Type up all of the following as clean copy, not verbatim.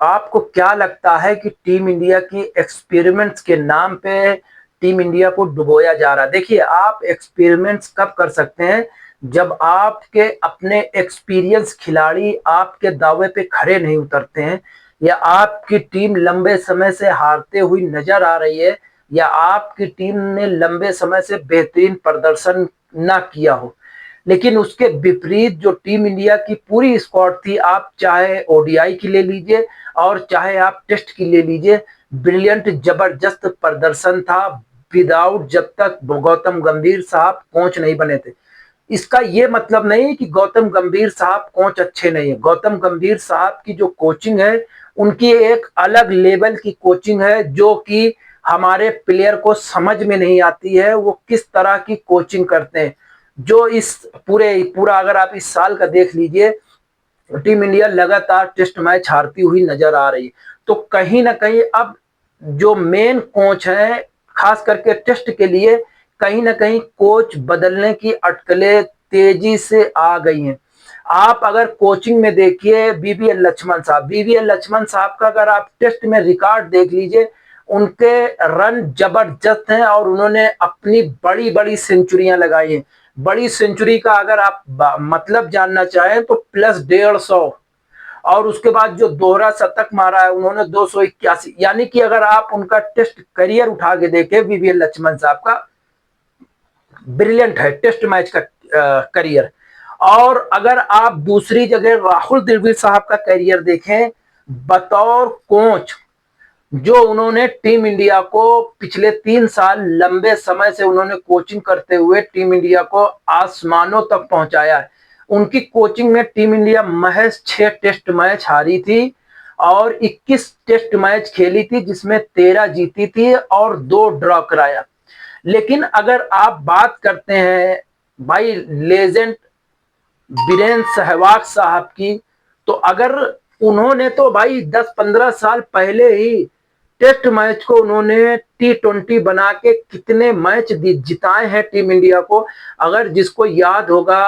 आपको क्या लगता है कि टीम इंडिया की एक्सपेरिमेंट्स के नाम पे टीम इंडिया को डुबोया जा रहा है? देखिए, आप एक्सपेरिमेंट्स कब कर सकते हैं, जब आपके अपने एक्सपीरियंस खिलाड़ी आपके दावे पे खरे नहीं उतरते हैं, या आपकी टीम लंबे समय से हारते हुई नजर आ रही है, या आपकी टीम ने लंबे समय से बेहतरीन प्रदर्शन ना किया हो। लेकिन उसके विपरीत जो टीम इंडिया की पूरी स्क्वाड थी, आप चाहे ओडीआई की ले लीजिए और चाहे आप टेस्ट की ले लीजिए, ब्रिलियंट जबरदस्त प्रदर्शन था, विदाउट जब तक गौतम गंभीर साहब कोच नहीं बने थे। इसका ये मतलब नहीं कि गौतम गंभीर साहब कोच अच्छे नहीं है। गौतम गंभीर साहब की जो कोचिंग है, उनकी एक अलग लेवल की कोचिंग है, जो कि हमारे प्लेयर को समझ में नहीं आती है वो किस तरह की कोचिंग करते हैं। जो इस पूरा अगर आप इस साल का देख लीजिए, टीम इंडिया लगातार टेस्ट मैच हारती हुई नजर आ रही है। तो कहीं ना कहीं अब जो मेन कोच है, खास करके टेस्ट के लिए, कहीं ना कहीं कोच बदलने की अटकलें तेजी से आ गई हैं। आप अगर कोचिंग में देखिए, बीवीएल लक्ष्मण साहब का अगर आप टेस्ट में रिकॉर्ड देख लीजिए, उनके रन जबरदस्त हैं और उन्होंने अपनी बड़ी बड़ी सेंचुरियां लगाई हैं। बड़ी सेंचुरी का अगर आप मतलब जानना चाहें तो +150, और उसके बाद जो दोहरा शतक मारा है उन्होंने 281। यानी कि अगर आप उनका टेस्ट करियर उठा के देखें, बीवीएल लक्ष्मण साहब का ब्रिलियंट है टेस्ट मैच का करियर। और अगर आप दूसरी जगह राहुल द्रविड़ साहब का करियर देखें, बतौर कोच, जो उन्होंने टीम इंडिया को पिछले 3 साल लंबे समय से उन्होंने कोचिंग करते हुए टीम इंडिया को आसमानों तक पहुंचाया है। उनकी कोचिंग में टीम इंडिया महज 6 टेस्ट मैच हारी थी और 21 टेस्ट मैच खेली थी, जिसमें 13 जीती थी और 2 ड्रॉ कराया। लेकिन अगर आप बात करते हैं भाई लेजेंड वीरेंद्र सहवाग साहब की, तो अगर उन्होंने तो भाई 10-15 साल पहले ही टेस्ट मैच को उन्होंने T20 बना के कितने मैच जिताए हैं टीम इंडिया को। अगर जिसको याद होगा,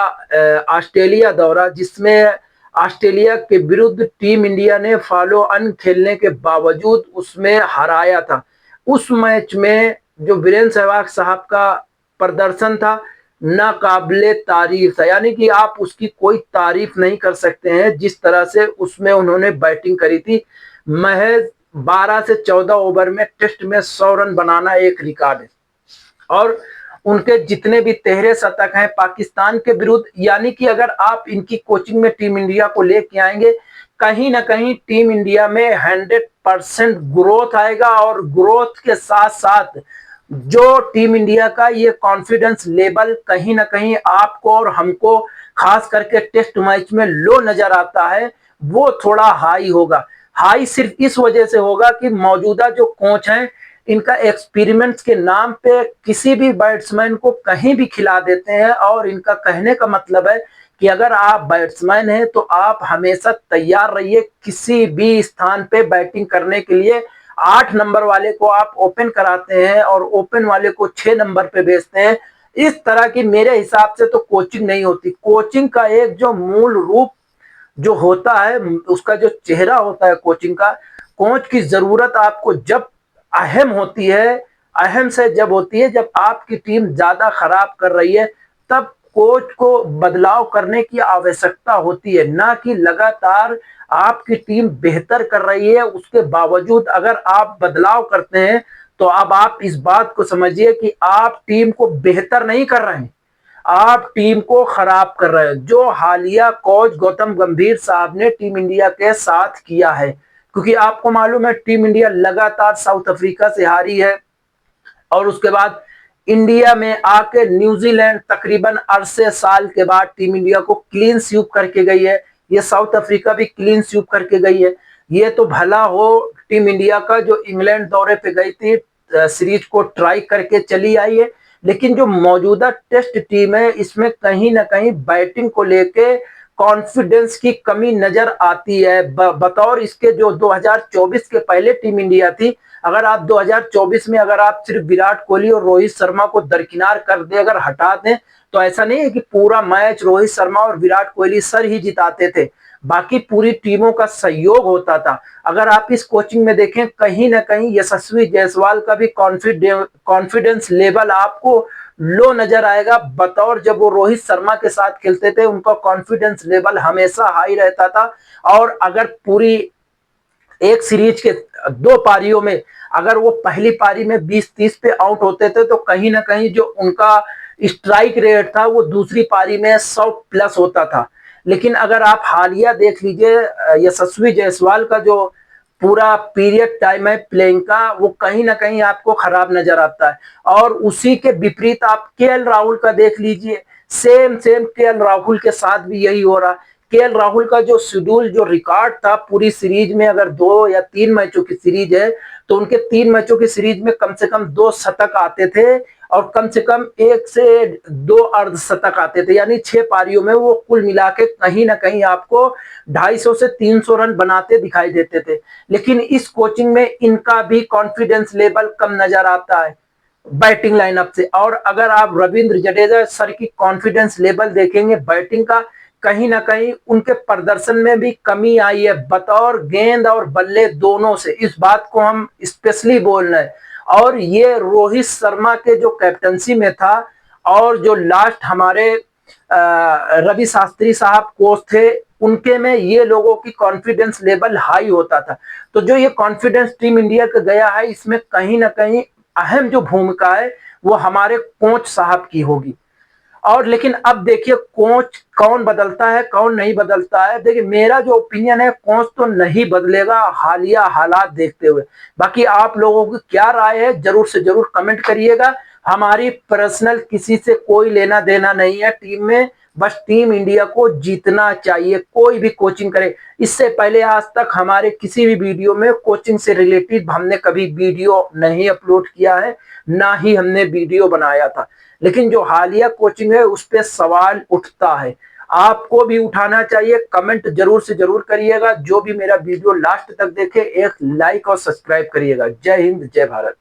ऑस्ट्रेलिया दौरा, जिसमें ऑस्ट्रेलिया के विरुद्ध टीम इंडिया ने फॉलो ऑन खेलने के बावजूद उसमें हराया था। उस मैच में जो वीरेंद्र सहवाग साहब का प्रदर्शन था, नाकाबिले तारीफ था। यानी कि आप उसकी कोई तारीफ नहीं कर सकते हैं, जिस तरह से उसमें उन्होंने बैटिंग करी थी। महज 12 से 14 ओवर में टेस्ट में 100 रन बनाना एक रिकॉर्ड है। और उनके जितने भी 13 शतक हैं पाकिस्तान के विरुद्ध, यानी कि अगर आप इनकी कोचिंग में टीम इंडिया को लेके आएंगे, कहीं ना कहीं टीम इंडिया में 100% ग्रोथ आएगा। और ग्रोथ के साथ साथ जो टीम इंडिया का ये कॉन्फिडेंस लेवल कहीं ना कहीं आपको और हमको खास करके टेस्ट मैच में लो नजर आता है, वो थोड़ा हाई होगा। हाई सिर्फ इस वजह से होगा कि मौजूदा जो कोच हैं, इनका एक्सपेरिमेंट्स के नाम पे किसी भी बैट्समैन को कहीं भी खिला देते हैं। और इनका कहने का मतलब है कि अगर आप बैट्समैन हैं तो आप हमेशा तैयार रहिए किसी भी स्थान पे बैटिंग करने के लिए। 8 नंबर वाले को आप ओपन कराते हैं और ओपन वाले को 6 नंबर पे भेजते हैं। इस तरह की मेरे हिसाब से तो कोचिंग नहीं होती। कोचिंग का एक जो मूल रूप जो होता है, उसका जो चेहरा होता है कोचिंग का, कोच की जरूरत आपको जब अहम होती है, अहम से जब होती है जब आपकी टीम ज्यादा खराब कर रही है, तब कोच को बदलाव करने की आवश्यकता होती है। ना कि लगातार आपकी टीम बेहतर कर रही है उसके बावजूद अगर आप बदलाव करते हैं, तो अब आप इस बात को समझिए कि आप टीम को बेहतर नहीं कर रहे हैं, आप टीम को खराब कर रहे हैं। जो हालिया कोच गौतम गंभीर साहब ने टीम इंडिया के साथ किया है, क्योंकि आपको मालूम है टीम इंडिया लगातार साउथ अफ्रीका से हारी है, और उसके बाद इंडिया में आके न्यूजीलैंड तकरीबन अरसे साल के बाद टीम इंडिया को क्लीन स्वीप करके गई है। ये साउथ अफ्रीका भी क्लीन स्वीप करके गई है। ये तो भला हो टीम इंडिया का जो इंग्लैंड दौरे पे गई थी, सीरीज को ट्राई करके चली आई है। लेकिन जो मौजूदा टेस्ट टीम है, इसमें कहीं ना कहीं बैटिंग को लेके कॉन्फिडेंस की कमी नजर आती है। बतौर इसके जो 2024 के पहले टीम इंडिया थी, अगर आप 2024 में अगर आप सिर्फ विराट कोहली और रोहित शर्मा को दरकिनार कर दे, अगर हटा दें, तो ऐसा नहीं है कि पूरा मैच रोहित शर्मा और विराट कोहली सर ही जिताते थे। बाकी पूरी टीमों का सहयोग होता था। अगर आप इस कोचिंग में देखें, कहीं ना कहीं यशस्वी जायसवाल का भी कॉन्फिडेंस लेवल आपको लो नजर आएगा। बतौर जब वो रोहित शर्मा के साथ खेलते थे, उनका कॉन्फिडेंस लेवल हमेशा हाई रहता था। और अगर पूरी एक सीरीज के दो पारियों में अगर वो पहली पारी में 20-30 पे आउट होते थे, तो कहीं ना कहीं जो उनका स्ट्राइक रेट था वो दूसरी पारी में 100 प्लस होता था। लेकिन अगर आप हालिया देख लीजिए, यशस्वी जायसवाल का जो पूरा पीरियड टाइम है प्लेइंग का, वो कहीं ना कहीं आपको खराब नजर आता है। और उसी के विपरीत आप केएल राहुल का देख लीजिए, सेम सेम केएल राहुल के साथ भी यही हो रहा। केएल राहुल का जो शेड्यूल, जो रिकॉर्ड था पूरी सीरीज में, अगर 2 या 3 मैचों की सीरीज है तो उनके 3 मैचों की सीरीज में कम से कम 2 शतक आते थे और कम से कम 1 से 2 अर्धशतक आते थे। यानी 6 पारियों में वो कुल मिला के कहीं ना कहीं आपको 250 से 300 रन बनाते दिखाई देते थे। लेकिन इस कोचिंग में इनका भी कॉन्फिडेंस लेवल कम नजर आता है बैटिंग लाइनअप से। और अगर आप रविंद्र जडेजा सर की कॉन्फिडेंस लेवल देखेंगे बैटिंग का, कहीं ना कहीं उनके प्रदर्शन में भी कमी आई है बतौर गेंद और बल्ले दोनों से। इस बात को हम स्पेशली बोल रहे हैं। और ये रोहित शर्मा के जो कैप्टनसी में था और जो लास्ट हमारे रवि शास्त्री साहब कोच थे, उनके में ये लोगों की कॉन्फिडेंस लेवल हाई होता था। तो जो ये कॉन्फिडेंस टीम इंडिया का गया है, इसमें कहीं ना कहीं अहम जो भूमिका है वो हमारे कोच साहब की होगी। और लेकिन अब देखिए कोच कौन बदलता है कौन नहीं बदलता है। देखिए मेरा जो ओपिनियन है, कोच तो नहीं बदलेगा हालिया हालात देखते हुए। बाकी आप लोगों की क्या राय है जरूर से जरूर कमेंट करिएगा। हमारी पर्सनल किसी से कोई लेना देना नहीं है टीम में, बस टीम इंडिया को जीतना चाहिए कोई भी कोचिंग करे। इससे पहले आज तक हमारे किसी भी वीडियो में कोचिंग से रिलेटेड हमने कभी वीडियो नहीं अपलोड किया है, ना ही हमने वीडियो बनाया था। लेकिन जो हालिया कोचिंग है उस पर सवाल उठता है, आपको भी उठाना चाहिए। कमेंट जरूर से जरूर करिएगा। जो भी मेरा वीडियो लास्ट तक देखे, एक लाइक और सब्सक्राइब करिएगा। जय हिंद, जय भारत।